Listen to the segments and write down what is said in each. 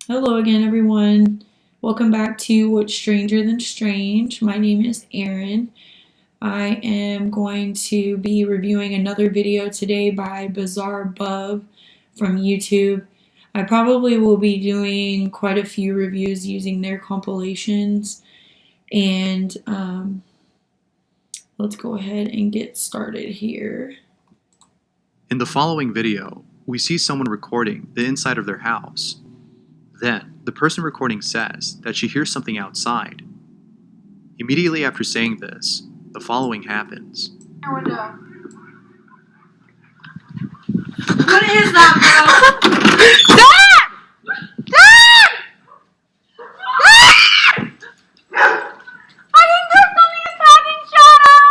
Hello again, everyone. Welcome back to What's Stranger Than Strange. My name is Erin. I am going to be reviewing another video today by Bizarre Bub from YouTube. I probably will be doing quite a few reviews using their compilations. And let's go ahead and get started here. In the following video, we see someone recording the inside of their house. Then, the person recording says that she hears something outside. Immediately after saying this, the following happens. What is that, bro? Dad! Dad! Dad! I think there's something attacking Shadow!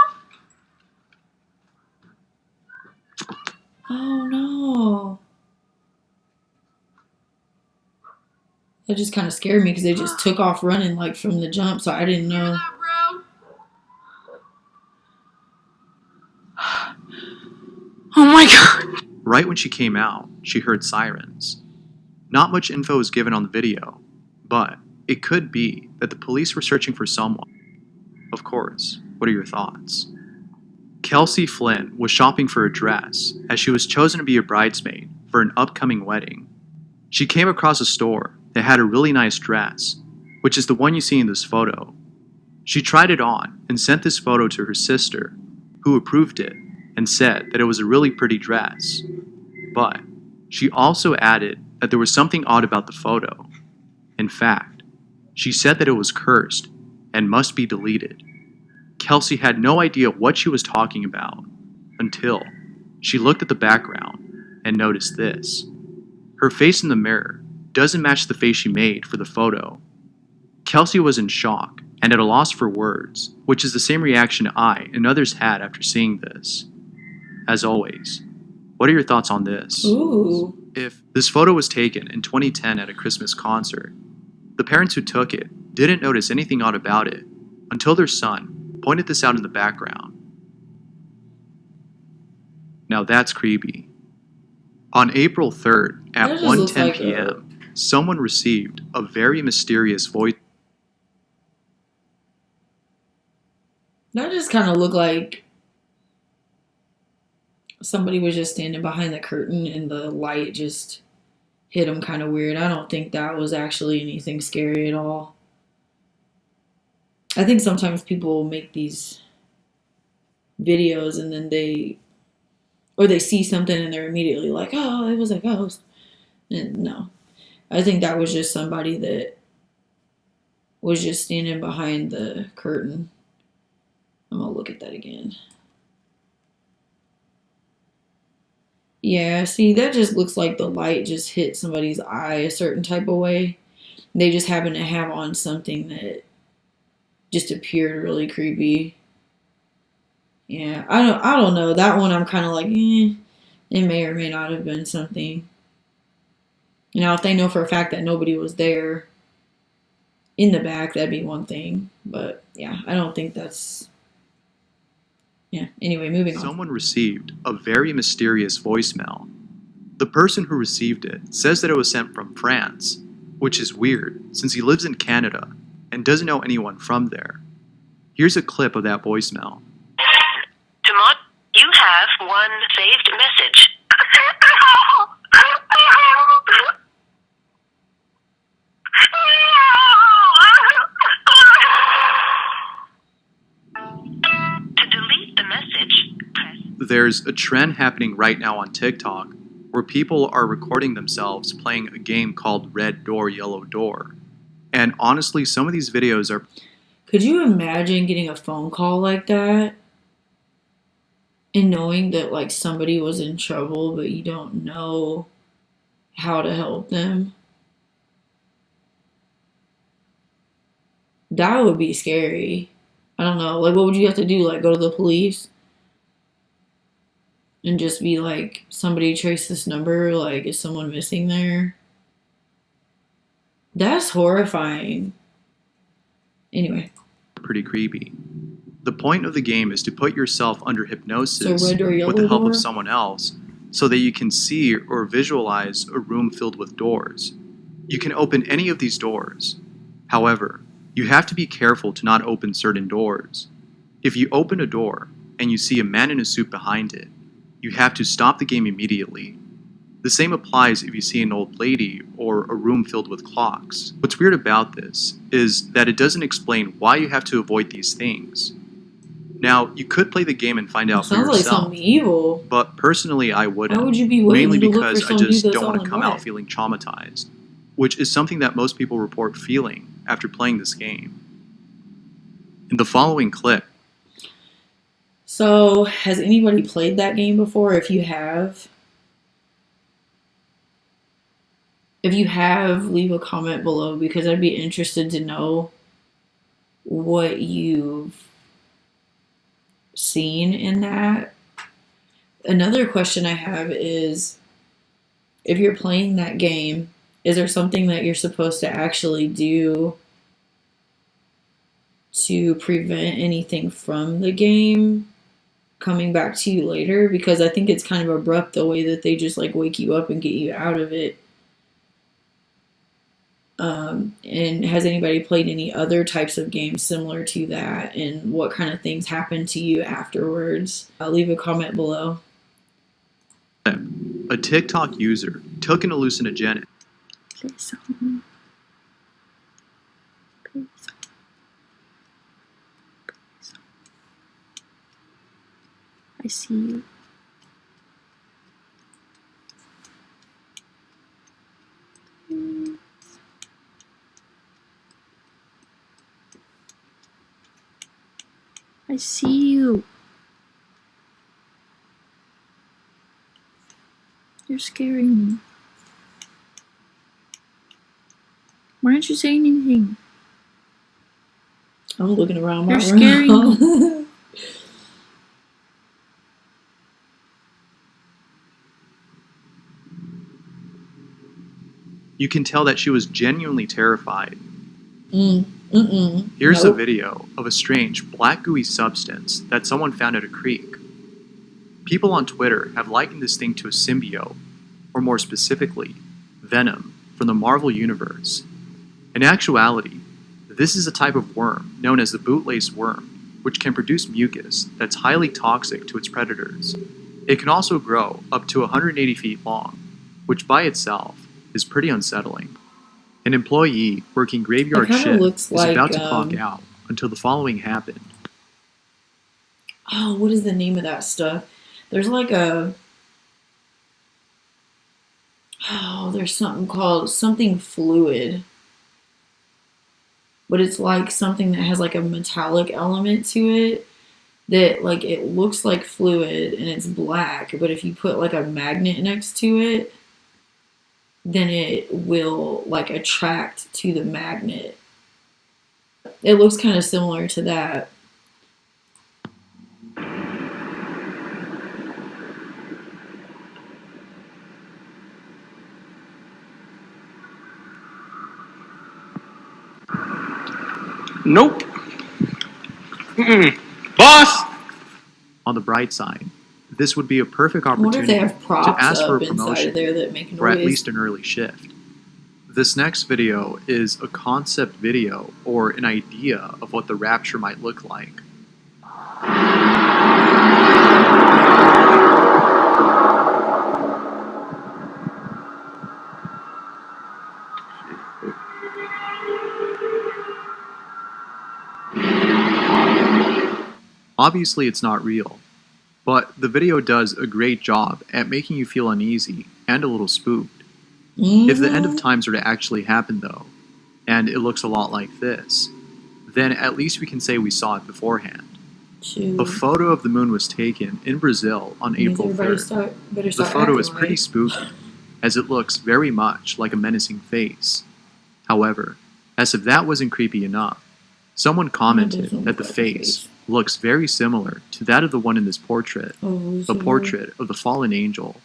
Oh no. That just kind of scared me because they just took off running like from the jump, so I didn't know. That, bro? Oh my god. Right when she came out, she heard sirens. Not much info is given on the video, but it could be that the police were searching for someone. Of course, what are your thoughts? Kelsey Flynn was shopping for a dress as she was chosen to be a bridesmaid for an upcoming wedding. She came across a store that had a really nice dress, which is the one you see in this photo. She tried it on and sent this photo to her sister, who approved it and said that it was a really pretty dress. But she also added that there was something odd about the photo. In fact, she said that it was cursed and must be deleted. Kelsey had no idea what she was talking about until she looked at the background and noticed this. Her face in the mirror doesn't match the face she made for the photo. Kelsey was in shock and at a loss for words, which is the same reaction I and others had after seeing this. As always, what are your thoughts on this? Ooh. If this photo was taken in 2010 at a Christmas concert, the parents who took it didn't notice anything odd about it until their son pointed this out in the background. Now that's creepy. On April 3rd at That just looks 1:10 like p.m., someone received a very mysterious voice. That just kind of looked like somebody was just standing behind the curtain and the light just hit them kind of weird. I don't think that was actually anything scary at all. I think sometimes people make these videos and then they see something and they're immediately like, oh, it was a ghost. And no. I think that was just somebody that was just standing behind the curtain. I'm going to look at that again. Yeah, see, that just looks like the light just hit somebody's eye a certain type of way. They just happen to have on something that just appeared really creepy. Yeah, I don't know. That one I'm kind of like, it may or may not have been something. You know, if they know for a fact that nobody was there in the back, that'd be one thing. But yeah, I don't think that's... Yeah, anyway, moving on. Someone received a very mysterious voicemail. The person who received it says that it was sent from France, which is weird since he lives in Canada and doesn't know anyone from there. Here's a clip of that voicemail. Demont, you have one saved message. To delete the message, press. There's a trend happening right now on TikTok where people are recording themselves playing a game called Red Door, Yellow Door. And honestly, some of these videos are... Could you imagine getting a phone call like that and knowing that like somebody was in trouble but you don't know how to help them? That would be scary. I don't know. Like, what would you have to do? Like, go to the police and just be like, somebody trace this number? Like, is someone missing there? That's horrifying. Anyway. pretty creepy. The point of the game is to put yourself under hypnosis So red or yellow with the help door? of someone else so that you can see or visualize a room filled with doors. You can open any of these doors. However, you have to be careful to not open certain doors. If you open a door and you see a man in a suit behind it, you have to stop the game immediately. The same applies if you see an old lady or a room filled with clocks. What's weird about this is that it doesn't explain why you have to avoid these things. Now, you could play the game and find out for Sounds like yourself, something evil. but personally I wouldn't. Why would you be waiting Mainly to look because for I some dude just that's don't all want to in come out white? feeling traumatized, which is something that most people report feeling after playing this game. In the following clip, So, has anybody played that game before? If you have, leave a comment below because I'd be interested to know what you've seen in that. Another question I have is, if you're playing that game, is there something that you're supposed to actually do to prevent anything from the game coming back to you later? Because I think it's kind of abrupt the way that they just like wake you up and get you out of it. And has anybody played any other types of games similar to that, and what kind of things happen to you afterwards? Leave a comment below. a TikTok user took an hallucinogenic. Please help me. Please. Please. I see you. Please. I see you. You're scaring me. Why aren't you saying anything? I'm looking around my You're room. scaring You can tell that she was genuinely terrified. Here's a Nope. video of a strange black gooey substance that someone found at a creek. People on Twitter have likened this thing to a symbiote, or more specifically, Venom from the Marvel Universe. In actuality, this is a type of worm known as the bootlace worm, which can produce mucus that's highly toxic to its predators. It can also grow up to 180 feet long, which by itself is pretty unsettling. An employee working graveyard It kinda shift looks is like, about to clock out until the following happened. Oh, what is the name of that stuff? There's like there's something called something fluid. But it's like something that has like a metallic element to it that like it looks like fluid and it's black, but if you put like a magnet next to it, then it will like attract to the magnet. It looks kind of similar to that. Nope. Boss! On the bright side, this would be a perfect I wonder if they opportunity have to props ask for up a inside promotion, of there that make noise. or at least an early shift. This next video is a concept video or an idea of what the rapture might look like. Obviously it's not real, but the video does a great job at making you feel uneasy and a little spooked. If the end of times were to actually happen though, and it looks a lot like this, then at least we can say we saw it beforehand. A photo of the moon was taken in Brazil on April 3rd. The photo is pretty spooky, as it looks very much like a menacing face. However, as if that wasn't creepy enough, someone commented that the face looks very similar to that of the one in this portrait, the portrait of the fallen angel,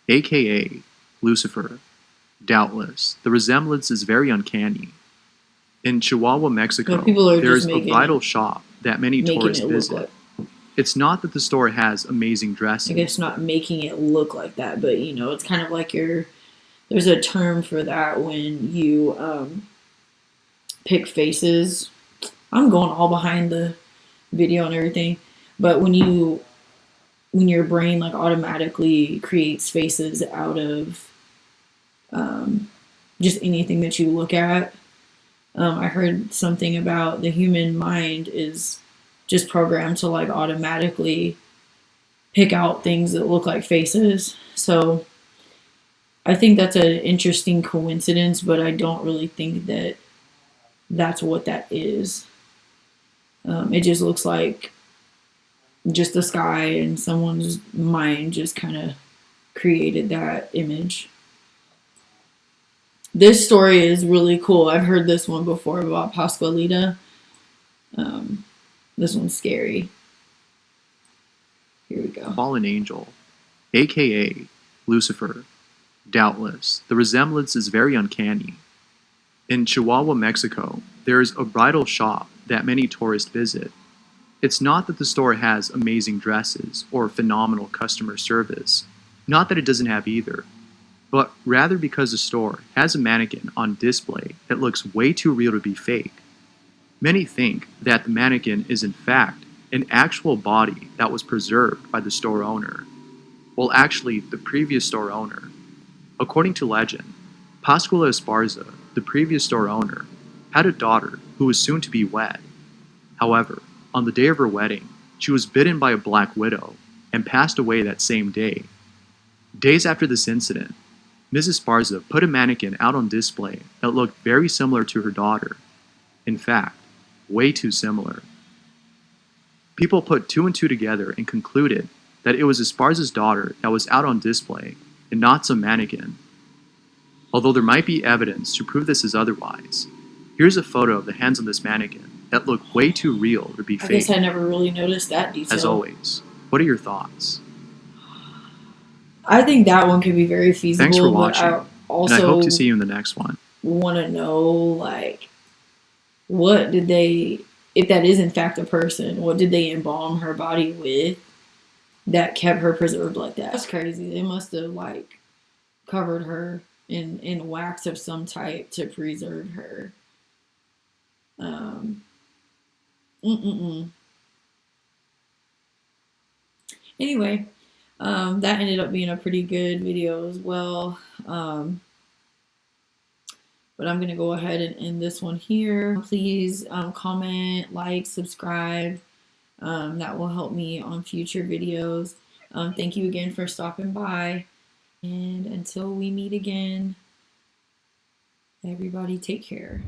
aka Lucifer. Doubtless, the resemblance is very uncanny. In Chihuahua, Mexico, there is a bridal shop that many tourists visit. It's not that the store has amazing dresses. I guess not making it look like that, but you know, it's kind of like there's there's a term for that when you pick faces. I'm going all behind the video and everything, but when your brain like automatically creates faces out of just anything that you look at. I heard something about the human mind is just programmed to like automatically pick out things that look like faces. So I think that's an interesting coincidence, but I don't really think that that's what that is. It just looks like just the sky, and someone's mind just kind of created that image. This story is really cool. I've heard this one before about Pascualita. This one's scary. Here we go. Fallen angel, aka Lucifer. Doubtless, the resemblance is very uncanny. In Chihuahua, Mexico, there is a bridal shop that many tourists visit. It's not that the store has amazing dresses or phenomenal customer service, not that it doesn't have either, but rather because the store has a mannequin on display that looks way too real to be fake. Many think that the mannequin is in fact an actual body that was preserved by the store owner, well actually the previous store owner. According to legend, Pascuala Esparza, the previous store owner, had a daughter who was soon to be wed. However, on the day of her wedding, she was bitten by a black widow and passed away that same day. Days after this incident, Mrs. Esparza put a mannequin out on display that looked very similar to her daughter. In fact, way too similar. People put two and two together and concluded that it was Esparza's daughter that was out on display and not some mannequin. Although there might be evidence to prove this is otherwise, here's a photo of the hands on this mannequin that look way too real to be fake. I guess I never really noticed that detail. As always, what are your thoughts? I think that one could be very feasible. Thanks for watching, but I also and I hope to see you in the next one. Want to know, like, what did they, if that is in fact a person, what did they embalm her body with that kept her preserved like that? That's crazy. They must have, like, covered her in wax of some type to preserve her. Anyway, that ended up being a pretty good video as well. But I'm going to go ahead and end this one here. Please comment, like, subscribe. That will help me on future videos. Thank you again for stopping by. And until we meet again, everybody take care.